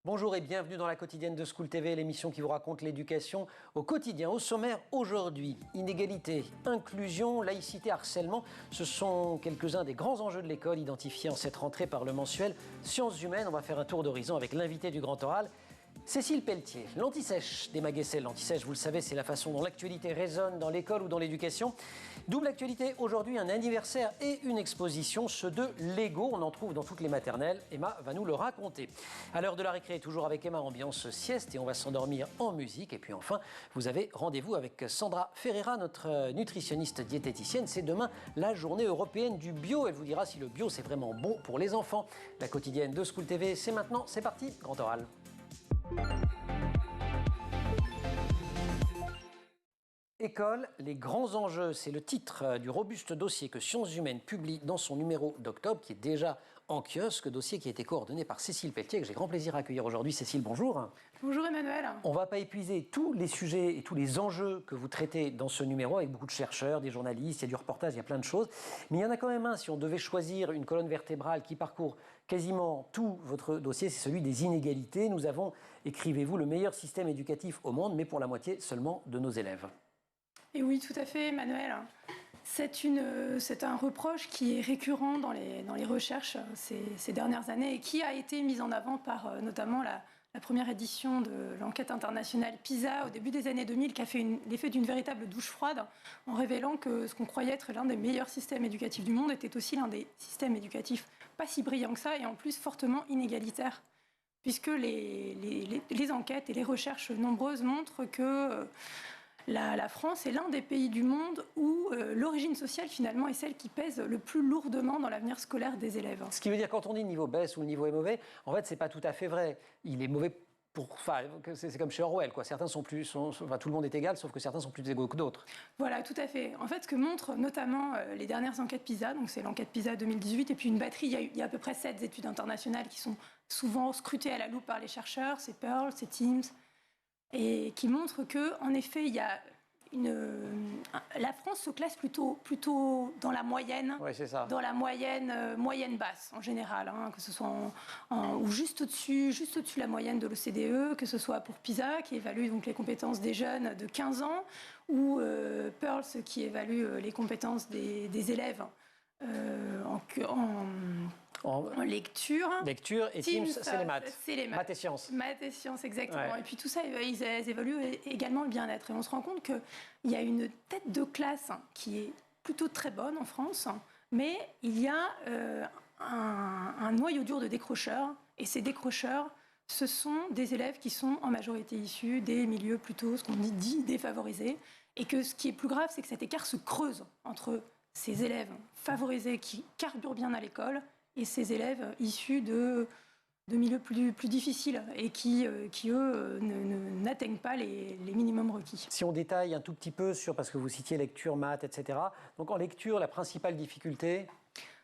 Bonjour et bienvenue dans la quotidienne de School TV, l'émission qui vous raconte l'éducation au quotidien. Au sommaire aujourd'hui, inégalité, inclusion, laïcité, harcèlement, ce sont quelques-uns des grands enjeux de l'école identifiés en cette rentrée par le mensuel Sciences Humaines. On va faire un tour d'horizon avec l'invité du Grand Oral, Cécile Pelletier. L'anti-sèche des Maguessel. L'anti-sèche, vous le savez, c'est la façon dont l'actualité résonne dans l'école ou dans l'éducation. Double actualité, aujourd'hui un anniversaire et une exposition, ceux de Lego. On en trouve dans toutes les maternelles. Emma va nous le raconter. À l'heure de la récré, toujours avec Emma, ambiance sieste et on va s'endormir en musique. Et puis enfin, vous avez rendez-vous avec Sandra Ferreira, notre nutritionniste diététicienne. C'est demain la journée européenne du bio. Elle vous dira si le bio c'est vraiment bon pour les enfants. La quotidienne de School TV, c'est maintenant, c'est parti, Grand Oral. École, les grands enjeux, c'est le titre du robuste dossier que Sciences Humaines publie dans son numéro d'octobre, qui est déjà en kiosque, dossier qui a été coordonné par Cécile Pelletier, que j'ai grand plaisir à accueillir aujourd'hui. Cécile, bonjour. Bonjour Emmanuel. On ne va pas épuiser tous les sujets et tous les enjeux que vous traitez dans ce numéro, avec beaucoup de chercheurs, des journalistes, il y a du reportage, il y a plein de choses. Mais il y en a quand même un, si on devait choisir une colonne vertébrale qui parcourt quasiment tout votre dossier, c'est celui des inégalités. Nous avons, écrivez-vous, le meilleur système éducatif au monde, mais pour la moitié seulement de nos élèves. Et oui, tout à fait, Emmanuel. C'est un reproche qui est récurrent dans les recherches ces dernières années et qui a été mis en avant par notamment la première édition de l'enquête internationale PISA au début des années 2000, qui a fait l'effet d'une véritable douche froide en révélant que ce qu'on croyait être l'un des meilleurs systèmes éducatifs du monde était aussi l'un des systèmes éducatifs pas si brillants que ça et en plus fortement inégalitaires, puisque les enquêtes et les recherches nombreuses montrent que la France est l'un des pays du monde où l'origine sociale, finalement, est celle qui pèse le plus lourdement dans l'avenir scolaire des élèves. Ce qui veut dire, quand on dit le niveau baisse ou le niveau est mauvais, en fait, c'est pas tout à fait vrai. Il est mauvais c'est comme chez Orwell, quoi. Certains tout le monde est égal, sauf que certains sont plus égaux que d'autres. Voilà, tout à fait. En fait, ce que montrent notamment les dernières enquêtes PISA, donc c'est l'enquête PISA 2018, et puis une batterie, il y a à peu près 7 études internationales qui sont souvent scrutées à la loupe par les chercheurs, c'est Pearl, c'est Teams, et qui montre que, en effet, il y a la France se classe plutôt dans la moyenne, ouais, c'est ça. Dans la moyenne basse en général, hein, que ce soit ou juste au-dessus de la moyenne de l'OCDE, que ce soit pour PISA qui évalue donc les compétences des jeunes de 15 ans, ou Pearl qui évalue les compétences des élèves en lecture. Lecture et Teams, c'est les maths. C'est les maths. Maths et sciences. Maths et sciences, exactement. Ouais. Et puis tout ça, ils évaluent également le bien-être. Et on se rend compte qu'il y a une tête de classe qui est plutôt très bonne en France, mais il y a un noyau dur de décrocheurs. Et ces décrocheurs, ce sont des élèves qui sont en majorité issus des milieux plutôt, ce qu'on dit défavorisés. Et que ce qui est plus grave, c'est que cet écart se creuse entre ces élèves favorisés qui carburent bien à l'école et ces élèves issus de milieux plus difficiles et qui eux, n'atteignent pas les minimums requis. Si on détaille un tout petit peu parce que vous citiez lecture, maths, etc. Donc en lecture, la principale difficulté,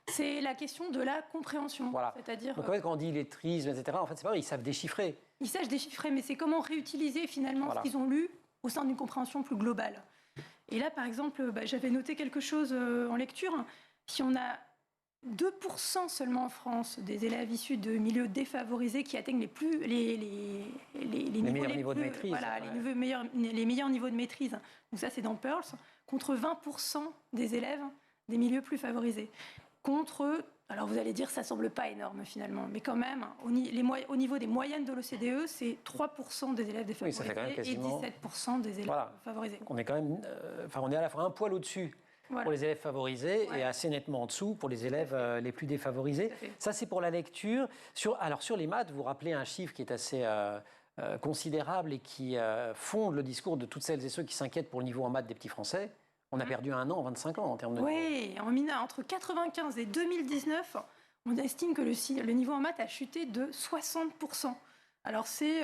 c'est la question de la compréhension. Voilà. C'est-à-dire, donc en fait, quand on dit lettrisme, etc., en fait, c'est pas vrai, ils savent déchiffrer. Ils savent déchiffrer, mais c'est comment réutiliser finalement voilà. ce qu'ils ont lu au sein d'une compréhension plus globale. Et là, par exemple, j'avais noté quelque chose en lecture. Si on a 2% seulement en France des élèves issus de milieux défavorisés qui atteignent les meilleurs niveaux de maîtrise. Voilà, ouais. les meilleurs niveaux de maîtrise. Donc ça, c'est dans Pearls, contre 20% des élèves des milieux plus favorisés. Alors vous allez dire, ça semble pas énorme finalement, mais quand même, au niveau des moyennes de l'OCDE, c'est 3% des élèves défavorisés, oui, ça fait quand même quasiment... et 17% des élèves favorisés. On est quand même, on est à la fois un poil au-dessus. Voilà. Pour les élèves favorisés et assez nettement en dessous pour les élèves les plus défavorisés. Ça, c'est pour la lecture. Sur les maths, vous rappelez un chiffre qui est assez considérable et qui fonde le discours de toutes celles et ceux qui s'inquiètent pour le niveau en maths des petits Français. On a perdu 1 an en 25 ans en termes de... Oui, entre 1995 et 2019, on estime que le niveau en maths a chuté de 60%. Alors, c'est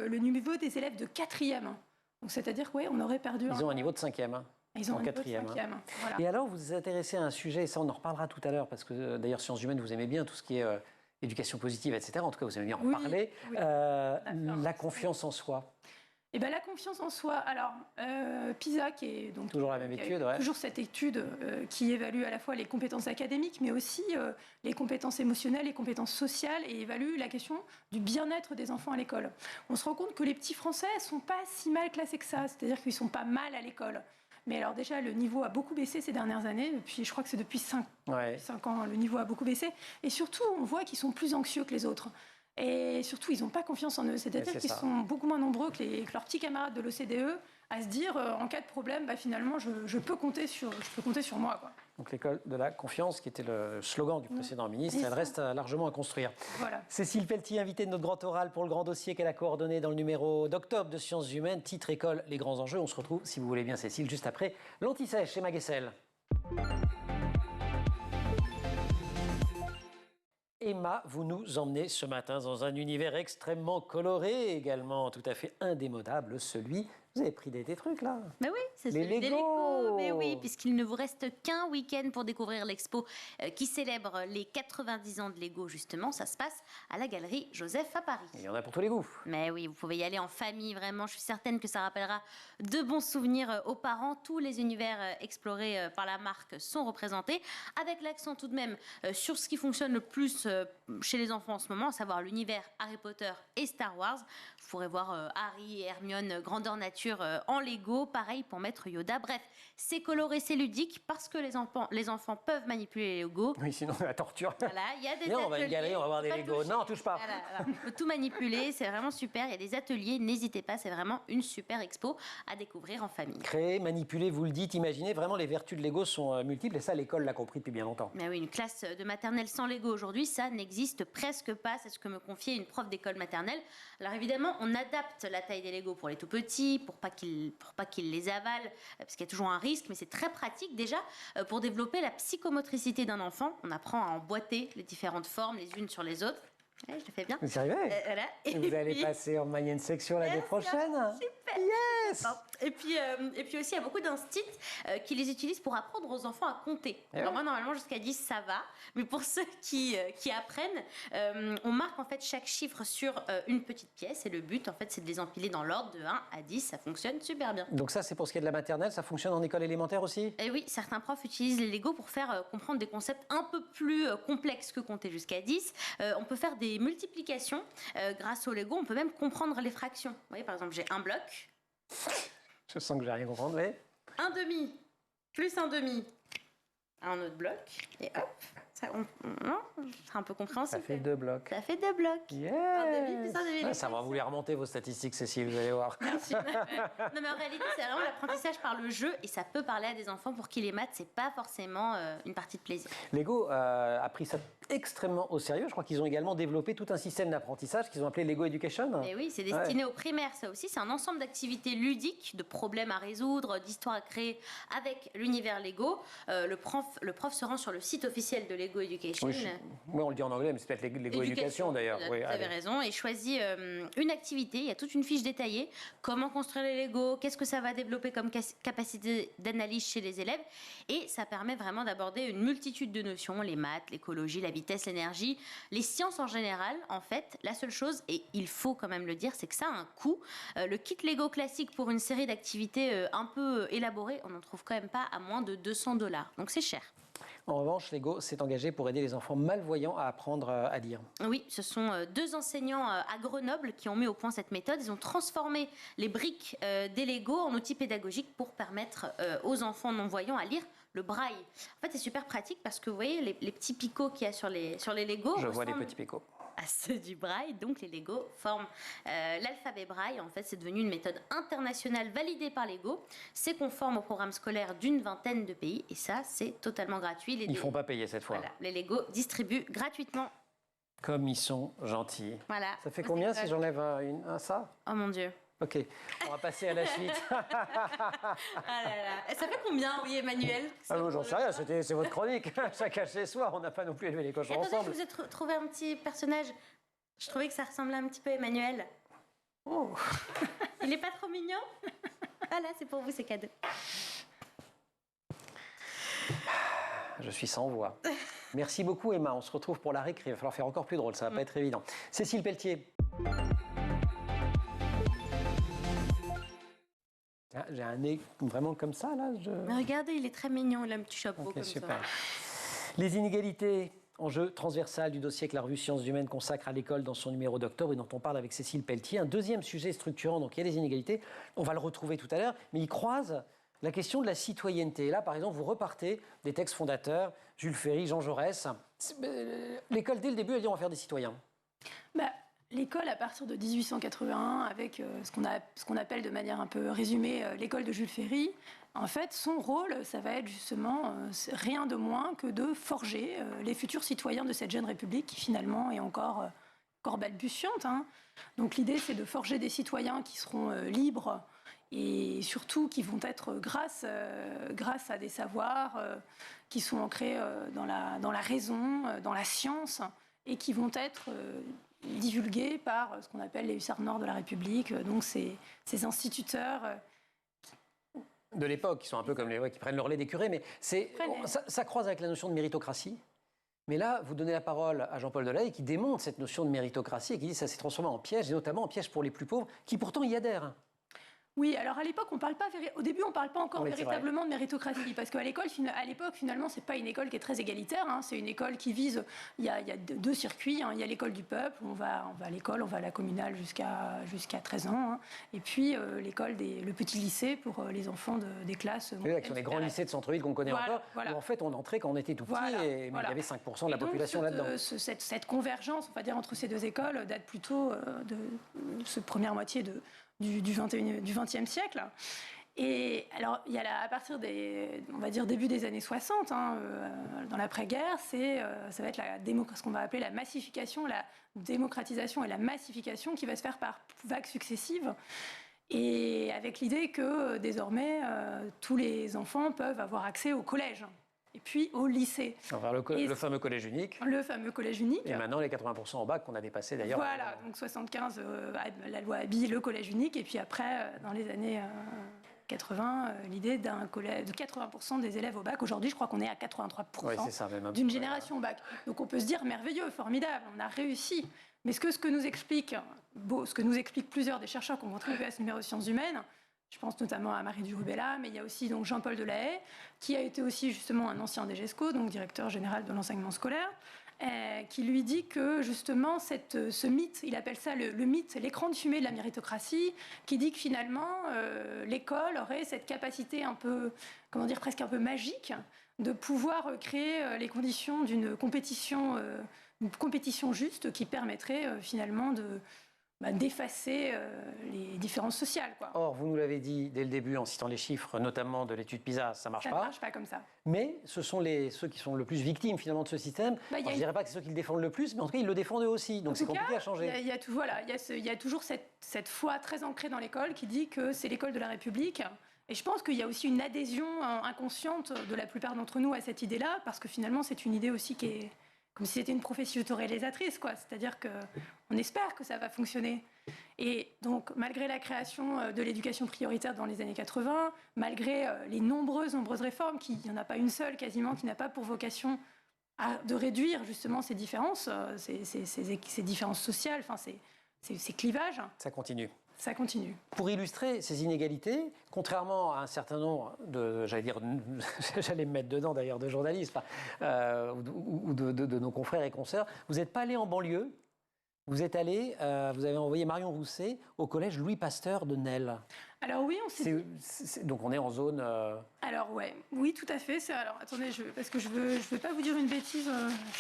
le niveau des élèves de 4e. Donc, c'est-à-dire qu'on aurait perdu... Ils ont un niveau de 5e. Ils ont en 4e. Voilà. Et alors, vous vous intéressez à un sujet, et ça on en reparlera tout à l'heure, parce que d'ailleurs, Sciences Humaines, vous aimez bien tout ce qui est éducation positive, etc. En tout cas, vous aimez bien en parler. La confiance en soi. Eh ben, la confiance en soi. Alors, PISA, qui est donc toujours la même étude, toujours cette étude qui évalue à la fois les compétences académiques, mais aussi les compétences émotionnelles, les compétences sociales, et évalue la question du bien-être des enfants à l'école. On se rend compte que les petits Français sont pas si mal classés que ça, c'est-à-dire qu'ils sont pas mal à l'école. Mais alors déjà, le niveau a beaucoup baissé ces dernières années. Je crois que c'est depuis 5 ans, le niveau a beaucoup baissé. Et surtout, on voit qu'ils sont plus anxieux que les autres. Et surtout, ils n'ont pas confiance en eux. C'est-à-dire qu'ils sont beaucoup moins nombreux que leurs petits camarades de l'OCDE à se dire, en cas de problème, finalement, je peux compter sur moi, quoi. Donc l'école de la confiance, qui était le slogan du précédent ministre, elle reste largement à construire. Voilà. Cécile Pelletier, invitée de notre grand oral pour le grand dossier qu'elle a coordonné dans le numéro d'octobre de Sciences Humaines, titre École, les grands enjeux. On se retrouve, si vous voulez bien Cécile, juste après l'Anti-Sèche chez Maguessel. Emma, vous nous emmenez ce matin dans un univers extrêmement coloré, également tout à fait indémodable, celui... Vous avez pris des trucs là. Mais oui, c'est celui des Lego. Mais oui, puisqu'il ne vous reste qu'un week-end pour découvrir l'expo qui célèbre les 90 ans de Lego, justement. Ça se passe à la Galerie Joseph à Paris. Il y en a pour tous les goûts. Mais oui, vous pouvez y aller en famille, vraiment. Je suis certaine que ça rappellera de bons souvenirs aux parents. Tous les univers explorés par la marque sont représentés, avec l'accent tout de même sur ce qui fonctionne le plus chez les enfants en ce moment, à savoir l'univers Harry Potter et Star Wars. Vous pourrez voir Harry et Hermione grandeur nature en Lego, pareil pour Maître Yoda. Bref, c'est coloré, c'est ludique parce que les enfants peuvent manipuler les Lego. Oui, sinon la torture. Voilà, il y a des ateliers. On va y galerie, on va voir des Lego. Non, touche pas. Voilà, on peut tout manipuler, c'est vraiment super. Il y a des ateliers, n'hésitez pas, c'est vraiment une super expo à découvrir en famille. Créer, manipuler, vous le dites, imaginez, vraiment les vertus de Lego sont multiples et ça l'école l'a compris depuis bien longtemps. Mais oui, une classe de maternelle sans Lego aujourd'hui, ça n'existe presque pas. C'est ce que me confiait une prof d'école maternelle. Alors évidemment, on adapte la taille des Lego pour les tout petits, pour pas qu'ils les avalent, parce qu'il y a toujours un risque, mais c'est très pratique déjà pour développer la psychomotricité d'un enfant. On apprend à emboîter les différentes formes les unes sur les autres. Ouais, je le fais bien. Vous y arrivez. Voilà. Vous allez passer en moyenne section l'année prochaine. Super. Yes. Et puis aussi, il y a beaucoup d'instits qui les utilisent pour apprendre aux enfants à compter. Alors moi, normalement, jusqu'à 10, ça va. Mais pour ceux qui apprennent, on marque en fait chaque chiffre sur une petite pièce. Et le but, en fait, c'est de les empiler dans l'ordre de 1 à 10. Ça fonctionne super bien. Donc ça, c'est pour ce qui est de la maternelle. Ça fonctionne en école élémentaire aussi? Et oui, certains profs utilisent les Lego pour faire comprendre des concepts un peu plus complexes que compter jusqu'à 10. On peut faire des multiplications grâce au Lego. On peut même comprendre les fractions. Vous voyez, par exemple, j'ai un bloc. Je sens que je vais rien comprendre, mais... Un demi, plus un demi, un autre bloc, et hop, c'est un peu compréhensible. Ça fait 2 blocs. Ça fait 2 blocs. Yes. Un demi, plus un demi. Ça va vous les remonter vos statistiques, Cécile, vous allez voir. Merci. Non, mais en réalité, c'est vraiment l'apprentissage par le jeu, et ça peut parler à des enfants pour qui les maths, c'est pas forcément une partie de plaisir. Lego a pris ça extrêmement au sérieux. Je crois qu'ils ont également développé tout un système d'apprentissage qu'ils ont appelé Lego Education. Et oui, c'est destiné aux primaires, ça aussi. C'est un ensemble d'activités ludiques, de problèmes à résoudre, d'histoires à créer avec l'univers Lego. Le prof se rend sur le site officiel de Lego Education. Oui, on le dit en anglais, mais c'est peut-être Lego Education d'ailleurs. Vous avez raison. Et choisit une activité. Il y a toute une fiche détaillée. Comment construire les Lego, qu'est-ce que ça va développer comme capacité d'analyse chez les élèves. Et ça permet vraiment d'aborder une multitude de notions, les maths, l'écologie, la vitesse, l'énergie, les sciences en général. En fait, la seule chose, et il faut quand même le dire, c'est que ça a un coût. Le kit Lego classique pour une série d'activités un peu élaborées, on n'en trouve quand même pas à moins de 200 $. Donc c'est cher. En revanche, Lego s'est engagé pour aider les enfants malvoyants à apprendre à lire. Oui, ce sont 2 enseignants à Grenoble qui ont mis au point cette méthode. Ils ont transformé les briques des Lego en outils pédagogiques pour permettre aux enfants non-voyants à lire le braille. En fait, c'est super pratique parce que vous voyez les petits picots qu'il y a sur les Lego. Je vois les petits picots. À ceux du braille, donc les Lego forment l'alphabet braille. En fait, c'est devenu une méthode internationale validée par Lego. C'est conforme au programme scolaire d'une vingtaine de pays et ça, c'est totalement gratuit. Ils ne font pas payer cette fois. Voilà, les Lego distribuent gratuitement. Comme ils sont gentils. Voilà. Ça fait combien si j'enlève un ça? Oh mon Dieu. Ok, on va passer à la suite. Ah là là. Ça fait combien, oui, Emmanuel? J'en sais rien, c'est votre chronique. Chacun chez soi, on n'a pas non plus élevé les cochons ensemble. Je vous ai trouvé un petit personnage. Je trouvais que ça ressemblait un petit peu à Emmanuel. Oh. Il est pas trop mignon? Voilà, c'est pour vous, c'est cadeau. Je suis sans voix. Merci beaucoup, Emma. On se retrouve pour la récré. Il va falloir faire encore plus drôle, ça va pas être évident. Cécile Pelletier. j'ai un nez vraiment comme ça, là. Mais regardez, il est très mignon, il a un petit chapeau Ok, comme super. ça. Les inégalités, enjeu transversal du dossier que la revue Sciences Humaines consacre à l'école dans son numéro d'octobre et dont on parle avec Cécile Pelletier. Un deuxième sujet structurant, donc il y a les inégalités, on va le retrouver tout à l'heure, mais il croise la question de la citoyenneté. Là, par exemple, vous repartez des textes fondateurs, Jules Ferry, Jean Jaurès. L'école, dès le début, elle dit on va faire des citoyens. L'école, à partir de 1881, avec ce qu'on appelle de manière un peu résumée l'école de Jules Ferry, en fait, son rôle, ça va être justement rien de moins que de forger les futurs citoyens de cette jeune République qui finalement est encore balbutiante. Donc l'idée, c'est de forger des citoyens qui seront libres et surtout qui vont être grâce à des savoirs qui sont ancrés dans la raison, dans la science, et qui vont être divulgués par ce qu'on appelle les hussards noirs de la République, donc ces instituteurs de l'époque, qui sont un peu comme qui prennent le relais des curés, mais ça croise avec la notion de méritocratie. Mais là, vous donnez la parole à Jean-Paul Delahaye qui démontre cette notion de méritocratie et qui dit que ça s'est transformé en piège, et notamment en piège pour les plus pauvres, qui pourtant y adhèrent. Oui, alors à l'époque, au début, on ne parle pas encore véritablement de méritocratie, parce qu'à l'époque, finalement, c'est pas une école qui est très égalitaire. C'est une école qui vise. Il y a deux circuits. Il y a l'école du peuple, on va à l'école, on va à la communale jusqu'à 13 ans, et puis le petit lycée pour les enfants des classes. Oui, qui sont les grands lycées de centre-ville qu'on connaît encore, où en fait on entrait quand on était tout petit, mais il y avait 5% de la population là-dedans. Cette convergence, on va dire, entre ces deux écoles date plutôt de cette première moitié du XXe siècle. Et alors, il y a à partir on va dire début des années 60, dans l'après-guerre, ça va être ce qu'on va appeler la massification, la démocratisation et la massification qui va se faire par vagues successives. Et avec l'idée que désormais, tous les enfants peuvent avoir accès au collège. Et puis au lycée. Enfin, le fameux collège unique. Le fameux collège unique. Et maintenant les 80% au bac qu'on a dépassé d'ailleurs. Voilà, donc 75, la loi Haby, le collège unique. Et puis après, dans les années 80, l'idée d'un collège de 80% des élèves au bac. Aujourd'hui, je crois qu'on est à 83% c'est ça, même d'une génération au bac. Donc on peut se dire merveilleux, formidable, on a réussi. Mais ce que nous expliquent plusieurs des chercheurs qui ont contribué à ce numéro de sciences humaines, je pense notamment à Marie Durubella, mais il y a aussi donc Jean-Paul Delahaye, qui a été aussi justement un ancien DGESCO, donc directeur général de l'enseignement scolaire, qui lui dit que justement ce mythe, il appelle ça le mythe, l'écran de fumée de la méritocratie, qui dit que finalement l'école aurait cette capacité un peu, presque un peu magique, de pouvoir créer les conditions d'une compétition juste qui permettrait finalement d'effacer les différences sociales. Or, vous nous l'avez dit dès le début en citant les chiffres, notamment de l'étude PISA, ça ne marche pas. Ça ne marche pas comme ça. Mais ce sont ceux qui sont le plus victimes finalement de ce système. Je ne dirais pas que c'est ceux qui le défendent le plus, mais en tout cas, ils le défendent eux aussi. Donc c'est compliqué à changer. Il y a toujours cette foi très ancrée dans l'école qui dit que c'est l'école de la République. Et je pense qu'il y a aussi une adhésion inconsciente de la plupart d'entre nous à cette idée-là, parce que finalement, c'est une idée aussi qui est comme si c'était une profession autoréalisatrice, c'est-à-dire qu'on espère que ça va fonctionner. Et donc, malgré la création de l'éducation prioritaire dans les années 80, malgré les nombreuses réformes, il n'y en a pas une seule quasiment qui n'a pas pour vocation de réduire justement ces différences, ces différences sociales, ces clivages. Ça continue. Ça continue. Pour illustrer ces inégalités, contrairement à un certain nombre de, j'allais me mettre dedans d'ailleurs, de journalistes ou de nos confrères et consoeurs, vous n'êtes pas allé en banlieue, vous avez envoyé Marion Rousset au collège Louis Pasteur de Nesle. Alors oui, donc on est en zone... Alors oui, tout à fait. Alors attendez, parce que je veux pas vous dire une bêtise,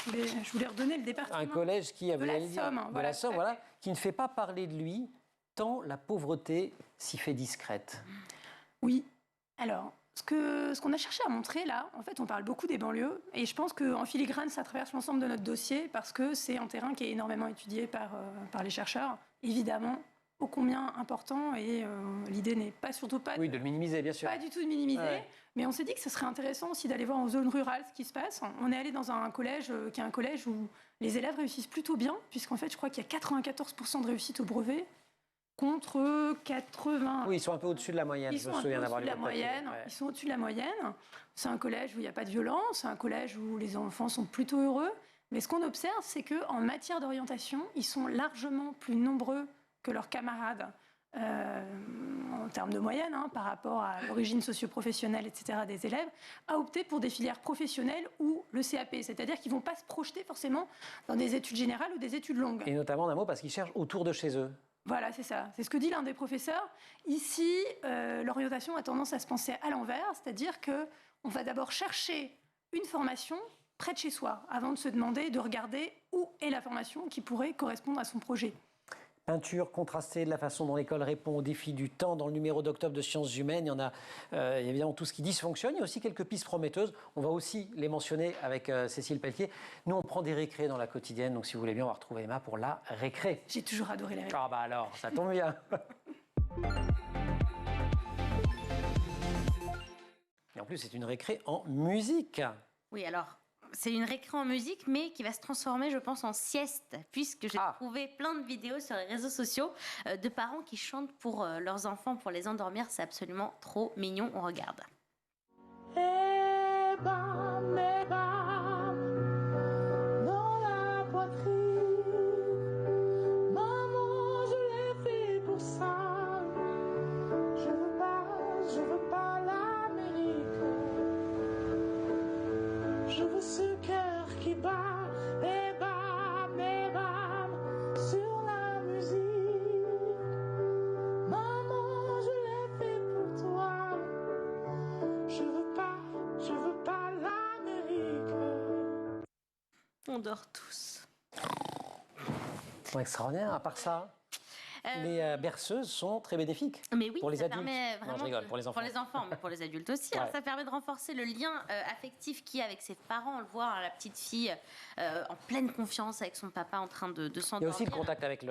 je voulais redonner le département. Un collège qui a de la Somme, la Somme, qui ne fait pas parler de lui, tant la pauvreté s'y fait discrète. Oui. Alors, ce qu'on a cherché à montrer là, en fait, on parle beaucoup des banlieues, et je pense qu'en filigrane, ça traverse l'ensemble de notre dossier, parce que c'est un terrain qui est énormément étudié par les chercheurs, évidemment, ô combien important, et l'idée n'est surtout pas de le minimiser, bien sûr. Pas du tout de minimiser, mais on s'est dit que ce serait intéressant aussi d'aller voir en zone rurale ce qui se passe. On est allé dans un collège qui est un collège où les élèves réussissent plutôt bien, puisqu'en fait, je crois qu'il y a 94% de réussite au brevet, contre 80. Oui, ils sont un peu au-dessus de la moyenne. Je me souviens d'avoir lu Ils sont au-dessus de la moyenne. C'est un collège où il n'y a pas de violence, c'est un collège où les enfants sont plutôt heureux. Mais ce qu'on observe, c'est qu'en matière d'orientation, ils sont largement plus nombreux que leurs camarades en termes de moyenne, par rapport à l'origine socio-professionnelle, etc. des élèves, à opter pour des filières professionnelles ou le CAP, c'est-à-dire qu'ils ne vont pas se projeter forcément dans des études générales ou des études longues. Et notamment, d'un mot, parce qu'ils cherchent autour de chez eux. Voilà, c'est ça. C'est ce que dit l'un des professeurs. Ici, l'orientation a tendance à se penser à l'envers, c'est-à-dire qu'on va d'abord chercher une formation près de chez soi, avant de se demander, de regarder où est la formation qui pourrait correspondre à son projet. Peinture contrastée de la façon dont l'école répond aux défis du temps. Dans le numéro d'octobre de Sciences Humaines, il y en a évidemment tout ce qui dysfonctionne. Il y a aussi quelques pistes prometteuses. On va aussi les mentionner avec Cécile Pelletier. Nous, on prend des récrés dans la quotidienne. Donc, si vous voulez bien, on va retrouver Emma pour la récré. J'ai toujours adoré les récrés. Ah bah alors, ça tombe bien. Et en plus, c'est une récré en musique. Oui, alors... C'est une récré en musique, mais qui va se transformer, je pense, en sieste, puisque j'ai trouvé plein de vidéos sur les réseaux sociaux de parents qui chantent pour leurs enfants, pour les endormir. C'est absolument trop mignon. On regarde. Eh bam, dans la poitrine, maman, je l'ai fait pour ça. Je veux pas l'Amérique. Je veux ce cœur qui bat, et bam, sur la musique. Maman, je l'ai fait pour toi. Je veux pas l'Amérique. On dort tous. C'est extraordinaire, à part ça. Les berceuses sont très bénéfiques. Mais oui, pour les ça adultes. permet vraiment Non, je rigole, pour les enfants. Pour les enfants, mais pour les adultes aussi. Ouais. Ça permet de renforcer le lien affectif qu'il y a avec ses parents. On le voit, la petite fille en pleine confiance avec son papa en train de s'endormir. Il y a aussi le contact avec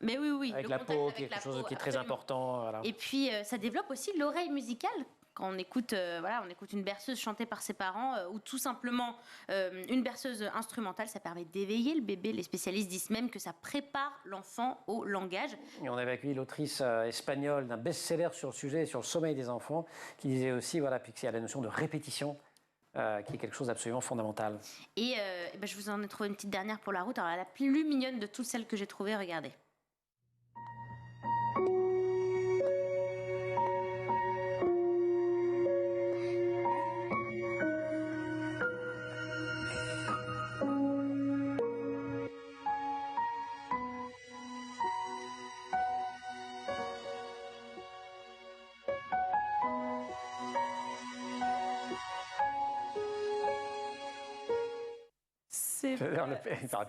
Mais oui, avec le la contact peau, avec qui est la quelque chose peau, qui est très absolument. important. Voilà. Et puis, ça développe aussi l'oreille musicale. Quand on écoute, on écoute une berceuse chantée par ses parents ou tout simplement une berceuse instrumentale, ça permet d'éveiller le bébé. Les spécialistes disent même que ça prépare l'enfant au langage. Et on avait accueilli l'autrice espagnole d'un best-seller sur le sujet, sur le sommeil des enfants, qui disait aussi, puis qu'il y a la notion de répétition, qui est quelque chose d'absolument fondamental. Et je vous en ai trouvé une petite dernière pour la route. Alors, la plus mignonne de toutes celles que j'ai trouvées, regardez.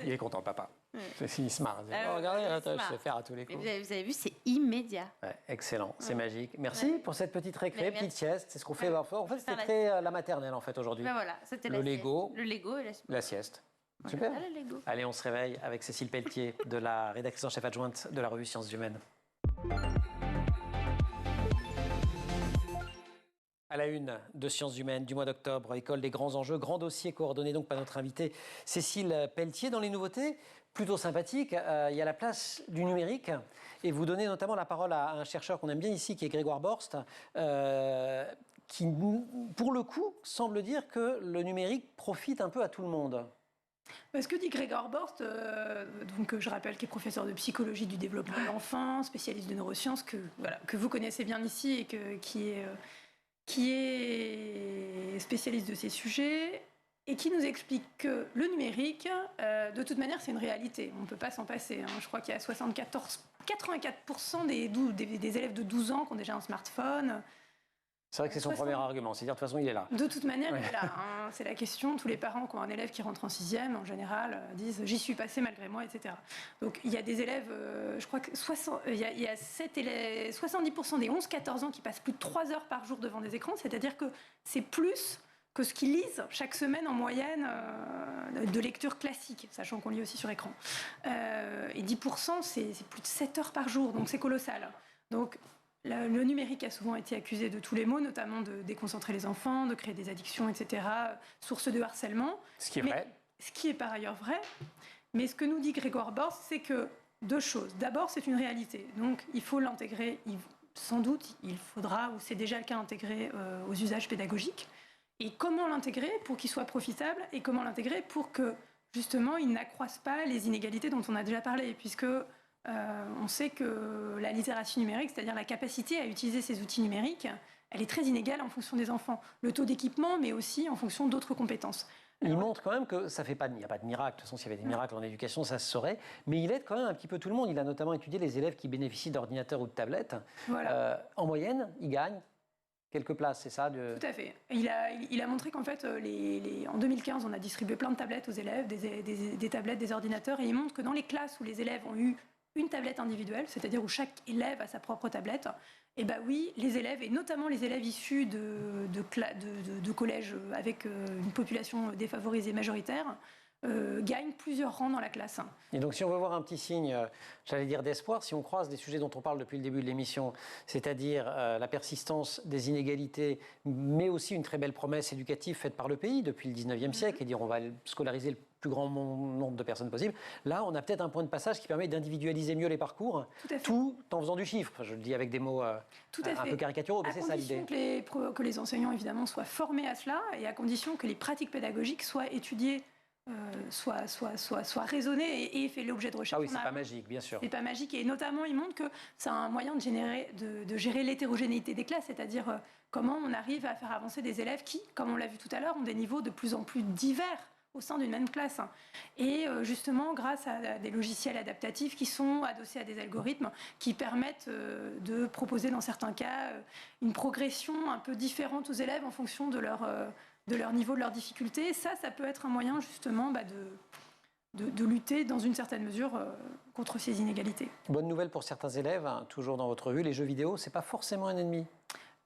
Il est content, papa. Il se marre. Regardez, je sais faire à tous les coups. Vous avez vu, c'est immédiat. Ouais, excellent, c'est magique. Merci pour cette petite récré, petite sieste. C'est ce qu'on fait. En fait, c'était la maternelle en fait aujourd'hui. Voilà, c'était le Lego et la sieste. Super. Voilà, le Lego. Allez, on se réveille avec Cécile Pelletier, de la rédactrice en chef adjointe de la revue Sciences Humaines. À la une de Sciences Humaines du mois d'octobre, École des grands enjeux, grand dossier coordonné donc par notre invitée Cécile Pelletier. Dans les nouveautés, plutôt sympathiques, il y a la place du numérique. Et vous donnez notamment la parole à un chercheur qu'on aime bien ici, qui est Grégoire Borst, qui, pour le coup, semble dire que le numérique profite un peu à tout le monde. Ce que dit Grégoire Borst, donc, je rappelle qu'il est professeur de psychologie du développement de l'enfant, spécialiste de neurosciences, que vous connaissez bien ici et qui est spécialiste de ces sujets et qui nous explique que le numérique, de toute manière, c'est une réalité. On ne peut pas s'en passer. Je crois qu'il y a 84% des élèves de 12 ans qui ont déjà un smartphone. C'est vrai que c'est son premier argument, c'est-à-dire de toute façon il est là. De toute manière, il est là. C'est la question. Tous les parents qui ont un élève qui rentre en 6e, en général, disent « j'y suis passé malgré moi », etc. Donc il y a des élèves, je crois que il y a 70% des 11-14 ans qui passent plus de 3 heures par jour devant des écrans, c'est-à-dire que c'est plus que ce qu'ils lisent chaque semaine en moyenne de lecture classique, sachant qu'on lit aussi sur écran. Et 10%, c'est plus de 7 heures par jour, donc c'est colossal. Donc, le numérique a souvent été accusé de tous les maux, notamment de déconcentrer les enfants, de créer des addictions, etc., source de harcèlement. Ce qui est vrai. Ce qui est par ailleurs vrai. Mais ce que nous dit Grégoire Borst, c'est que deux choses. D'abord, c'est une réalité. Donc, il faut l'intégrer. Sans doute, il faudra, ou c'est déjà le cas, intégrer aux usages pédagogiques. Et comment l'intégrer pour qu'il soit profitable et comment l'intégrer pour que, justement, il n'accroisse pas les inégalités dont on a déjà parlé, puisque on sait que la littératie numérique, c'est-à-dire la capacité à utiliser ces outils numériques, elle est très inégale en fonction des enfants. Le taux d'équipement, mais aussi en fonction d'autres compétences. Il montre quand même que ça fait pas, il n'y a pas de miracle. De toute façon, s'il y avait des miracles en éducation, ça se saurait. Mais il aide quand même un petit peu tout le monde. Il a notamment étudié les élèves qui bénéficient d'ordinateurs ou de tablettes. Voilà. En moyenne, ils gagnent quelques places, c'est ça Tout à fait. Il a montré qu'en fait, en 2015, on a distribué plein de tablettes aux élèves, des tablettes, des ordinateurs, et il montre que dans les classes où les élèves ont eu une tablette individuelle, c'est-à-dire où chaque élève a sa propre tablette, et bien oui, les élèves, et notamment les élèves issus de collèges avec une population défavorisée majoritaire, gagnent plusieurs rangs dans la classe. Et donc si on veut voir un petit signe, j'allais dire d'espoir, si on croise des sujets dont on parle depuis le début de l'émission, c'est-à-dire la persistance des inégalités, mais aussi une très belle promesse éducative faite par le pays depuis le 19e siècle, et dire on va scolariser le plus grand nombre de personnes possible, là on a peut-être un point de passage qui permet d'individualiser mieux les parcours, tout en faisant du chiffre. Je le dis avec des mots un peu caricaturaux, mais c'est ça l'idée. À condition que les enseignants évidemment soient formés à cela, et à condition que les pratiques pédagogiques soient étudiées, soit raisonné et fait l'objet de recherches. Ah oui, c'est pas magique, bien sûr. C'est pas magique, et notamment il montre que c'est un moyen de gérer l'hétérogénéité des classes, c'est-à-dire comment on arrive à faire avancer des élèves qui, comme on l'a vu tout à l'heure, ont des niveaux de plus en plus divers au sein d'une même classe. Et justement, grâce à des logiciels adaptatifs qui sont adossés à des algorithmes qui permettent de proposer dans certains cas une progression un peu différente aux élèves en fonction de leur niveau, de leur difficulté. Ça peut être un moyen justement de lutter dans une certaine mesure contre ces inégalités. Bonne nouvelle pour certains élèves, hein, toujours dans votre revue, les jeux vidéo, c'est pas forcément un ennemi.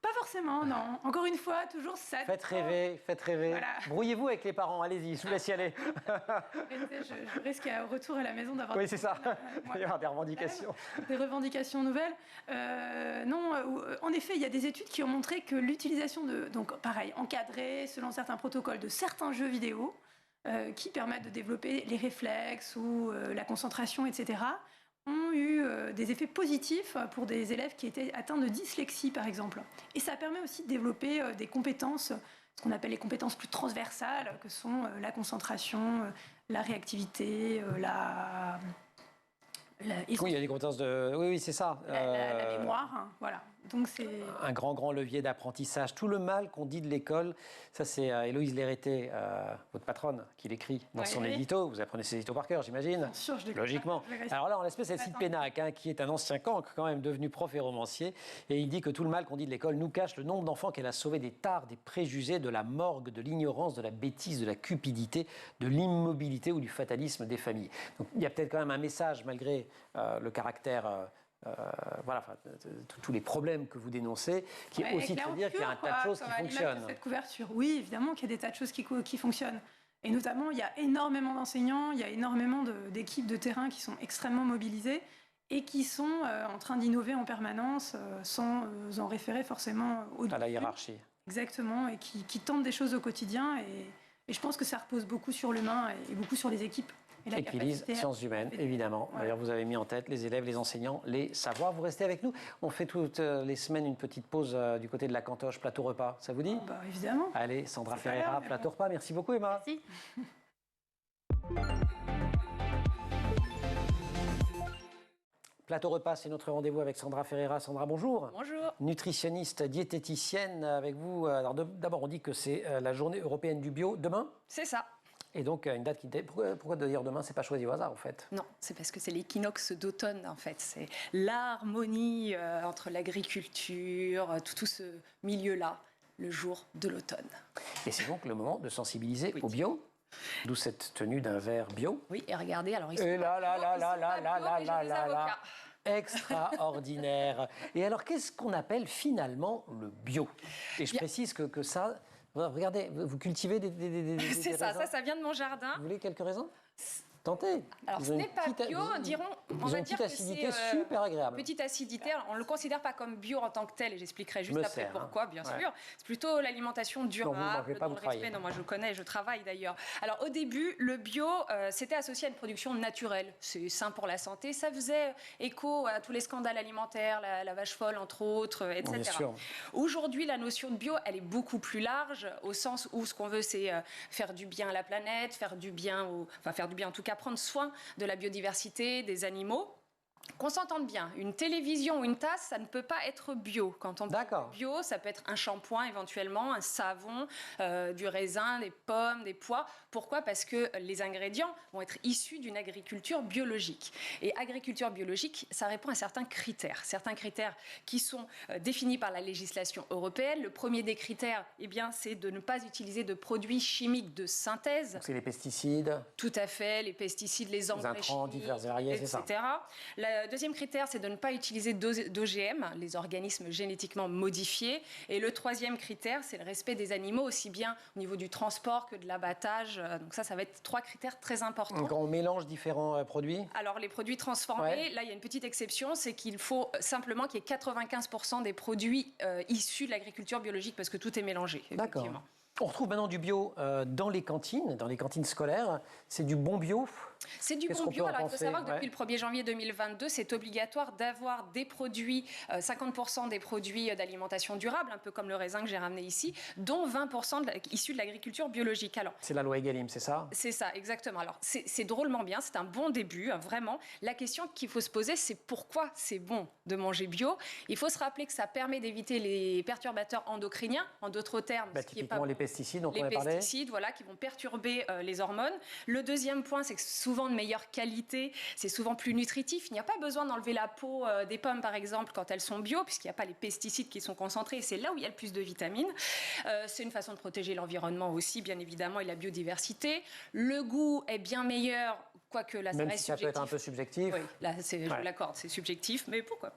Pas forcément, non. Encore une fois, toujours ça. Faites rêver, faites rêver. Voilà. Brouillez-vous avec les parents, allez-y, je vous laisse y aller. je risque au retour à la maison d'avoir... Oui, c'est ça. Il va y avoir des revendications. Des revendications nouvelles. Non, en effet, il y a des études qui ont montré que l'utilisation donc pareil, encadrée selon certains protocoles de certains jeux vidéo, qui permettent de développer les réflexes ou la concentration, etc., ont eu des effets positifs pour des élèves qui étaient atteints de dyslexie, par exemple. Et ça permet aussi de développer des compétences, ce qu'on appelle les compétences plus transversales, que sont la concentration, la réactivité, oui, il y a des compétences de... Oui, c'est ça. La mémoire, hein, voilà. Donc c'est un grand levier d'apprentissage. Tout le mal qu'on dit de l'école, ça c'est Héloïse Lérité, votre patronne, qui l'écrit dans son édito. Vous apprenez ses éditos par cœur, j'imagine. Bien sûr, je l'écris. Logiquement. Alors là, en l'espèce, c'est Cide Pénac, hein, qui est un ancien cancre, quand même, devenu prof et romancier. Et il dit que tout le mal qu'on dit de l'école nous cache le nombre d'enfants qu'elle a sauvés des tares, des préjugés, de la morgue, de l'ignorance, de la bêtise, de la cupidité, de l'immobilité ou du fatalisme des familles. Donc il y a peut-être quand même un message, malgré le caractère... tous les problèmes que vous dénoncez, qui est aussi de dire qu'il y a un tas de choses qui fonctionnent. Cette couverture, oui, évidemment qu'il y a des tas de choses qui fonctionnent. Et notamment, il y a énormément d'enseignants, il y a énormément d'équipes de terrain qui sont extrêmement mobilisées et qui sont en train d'innover en permanence sans en référer forcément à la hiérarchie. Exactement, et qui tentent des choses au quotidien. Et je pense que ça repose beaucoup sur l'humain et beaucoup sur les équipes. Équilise, sciences humaines, évidemment. D'ailleurs, vous avez mis en tête les élèves, les enseignants, les savoirs. Vous restez avec nous. On fait toutes les semaines une petite pause du côté de la cantoche, plateau repas. Ça vous dit ? Évidemment. Allez, Sandra Ferreira, plateau repas. Merci beaucoup, Emma. Merci. Plateau repas, c'est notre rendez-vous avec Sandra Ferreira. Sandra, bonjour. Bonjour. Nutritionniste, diététicienne avec vous. Alors d'abord, on dit que c'est la journée européenne du bio. Demain ? C'est ça. Et donc, une date qui... Pourquoi d'ailleurs demain, c'est pas choisi au hasard, en fait ? Non, c'est parce que c'est l'équinoxe d'automne, en fait. C'est l'harmonie entre l'agriculture, tout ce milieu-là, le jour de l'automne. Et c'est donc le moment de sensibiliser au bio. D'où cette tenue d'un verre bio. Oui, et regardez, alors ils sont extraordinaire. Et alors, qu'est-ce qu'on appelle finalement le bio ? Et je précise que ça... Regardez, vous cultivez des c'est ça vient de mon jardin. Vous voulez quelques raisins ? Tentez. Alors, ce n'est pas bio, diront. On va dire que acidité super agréable. Petite acidité. Alors, on ne le considère pas comme bio en tant que tel, et j'expliquerai juste après pourquoi, bien sûr. C'est plutôt l'alimentation durable, dans le respect. Non, moi, je connais, je travaille d'ailleurs. Alors, au début, le bio, c'était associé à une production naturelle. C'est sain pour la santé. Ça faisait écho à tous les scandales alimentaires, la vache folle, entre autres, etc. Bien sûr. Aujourd'hui, la notion de bio, elle est beaucoup plus large, au sens où ce qu'on veut, c'est faire du bien à la planète, faire du bien en tout cas, prendre soin de la biodiversité, des animaux. Qu'on s'entende bien, une télévision ou une tasse, ça ne peut pas être bio. Quand on parle bio, ça peut être un shampoing éventuellement, un savon, du raisin, des pommes, des pois. Pourquoi? Parce que les ingrédients vont être issus d'une agriculture biologique. Et agriculture biologique, ça répond à certains critères qui sont définis par la législation européenne. Le premier des critères, eh bien, c'est de ne pas utiliser de produits chimiques de synthèse. Donc c'est les pesticides. Tout à fait, les pesticides, les engrais chimiques, divers et variés, etc. Le deuxième critère, c'est de ne pas utiliser d'OGM, les organismes génétiquement modifiés. Et le troisième critère, c'est le respect des animaux, aussi bien au niveau du transport que de l'abattage. Donc ça va être 3 critères très importants. Quand on mélange différents produits? Alors les produits transformés, là il y a une petite exception, c'est qu'il faut simplement qu'il y ait 95% des produits issus de l'agriculture biologique parce que tout est mélangé. D'accord. On retrouve maintenant du bio dans les cantines scolaires. C'est du bon bio? C'est du bon bio. Alors, il faut savoir que depuis le 1er janvier 2022, c'est obligatoire d'avoir des produits, 50% des produits d'alimentation durable, un peu comme le raisin que j'ai ramené ici, dont 20% issus de l'agriculture biologique. Alors, c'est la loi Egalim, c'est ça? C'est ça, exactement. Alors, c'est drôlement bien, c'est un bon début, vraiment. La question qu'il faut se poser, c'est pourquoi c'est bon de manger bio. Il faut se rappeler que ça permet d'éviter les perturbateurs endocriniens, en d'autres termes. Typiquement les pesticides dont on a parlé. Les pesticides, voilà, qui vont perturber les hormones. Le deuxième point, c'est que souvent de meilleure qualité, c'est souvent plus nutritif. Il n'y a pas besoin d'enlever la peau des pommes, par exemple, quand elles sont bio, puisqu'il n'y a pas les pesticides qui sont concentrés. C'est là où il y a le plus de vitamines. C'est une façon de protéger l'environnement aussi, bien évidemment, et la biodiversité. Le goût est bien meilleur, quoique là, ça même reste si ça subjectif. peut être un peu subjectif. Oui, là, je l'accorde, c'est subjectif, mais pourquoi?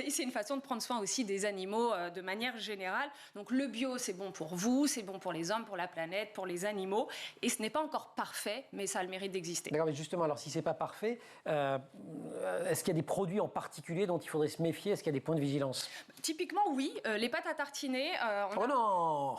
Et c'est une façon de prendre soin aussi des animaux de manière générale. Donc le bio, c'est bon pour vous, c'est bon pour les hommes, pour la planète, pour les animaux. Et ce n'est pas encore parfait, mais ça a le mérite d'exister. D'accord, mais justement, alors si c'est pas parfait, est-ce qu'il y a des produits en particulier dont il faudrait se méfier? Est-ce qu'il y a des points de vigilance? Typiquement, oui. Les pâtes à tartiner... non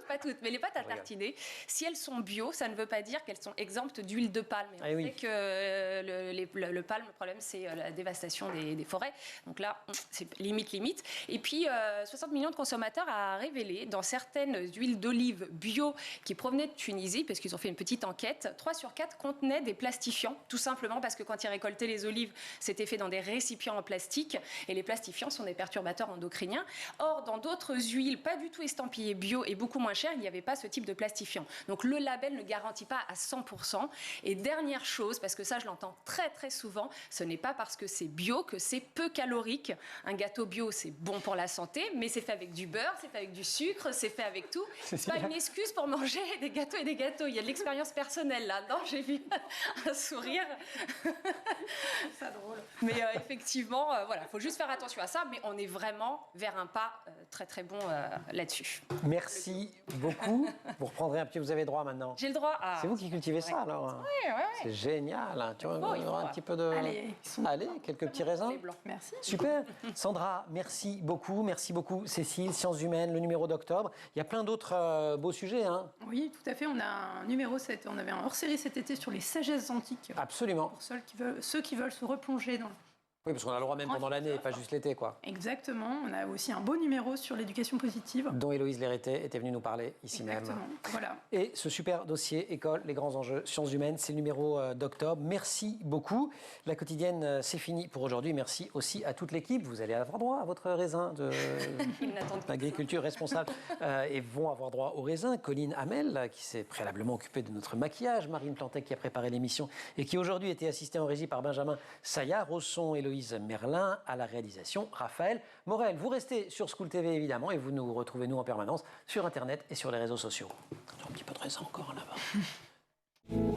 Pas toutes, mais les pâtes à tartiner, si elles sont bio, ça ne veut pas dire qu'elles sont exemptes d'huile de palme. On sait que le palme, le problème, c'est la dévastation des forêts. Donc là, c'est limite. Et puis, 60 millions de consommateurs a révélé dans certaines huiles d'olive bio qui provenaient de Tunisie, parce qu'ils ont fait une petite enquête, 3 sur 4 contenaient des plastifiants, tout simplement parce que quand ils récoltaient les olives, c'était fait dans des récipients en plastique, et les plastifiants sont des perturbateurs endocriniens. Or, dans d'autres huiles pas du tout estampillées bio et beaucoup moins chères, il n'y avait pas ce type de plastifiant. Donc le label ne garantit pas à 100%. Et dernière chose, parce que ça je l'entends très très souvent, ce n'est pas parce que c'est bio que c'est peu calorique. Un gâteau bio, c'est bon pour la santé, mais c'est fait avec du beurre, c'est fait avec du sucre, c'est fait avec tout. C'est pas une excuse pour manger des gâteaux et des gâteaux. Il y a de l'expérience personnelle là. Non, j'ai vu un sourire. C'est drôle. Mais effectivement, voilà, il faut juste faire attention à ça, mais on est vraiment vers un pas très très bon là-dessus. Merci beaucoup. Vous reprendrez un petit, vous avez droit maintenant. J'ai le droit à... C'est vous qui cultivez ça alors? Oui. C'est génial. Tu vois, un petit peu de... Allez, quelques petits raisins. Merci. Super. Sandra, merci beaucoup. Merci beaucoup Cécile, Sciences Humaines, le numéro d'octobre. Il y a plein d'autres beaux sujets. Hein. Oui, tout à fait. On a un numéro, on avait un hors-série cet été sur les sagesses antiques. Absolument. Pour ceux qui veulent se replonger dans... Oui, parce qu'on a le droit même pendant l'année, pas juste l'été, quoi. Exactement. On a aussi un beau numéro sur l'éducation positive. Dont Héloïse Léreté était venue nous parler ici Exactement. même. Voilà. Et ce super dossier, École, les grands enjeux, sciences humaines, c'est le numéro d'octobre. Merci beaucoup. La quotidienne, c'est fini pour aujourd'hui. Merci aussi à toute l'équipe. Vous allez avoir droit à votre raisin d'agriculture responsable et vont avoir droit au raisin. Colline Hamel, qui s'est préalablement occupée de notre maquillage. Marine Plantet, qui a préparé l'émission et qui aujourd'hui était assistée en régie par Benjamin Saillard. Au son, Héloïse Merlin, à la réalisation, Raphaël Morel. Vous restez sur School TV évidemment et vous nous retrouvez nous en permanence sur Internet et sur les réseaux sociaux. Un petit peu de raisin encore là-bas.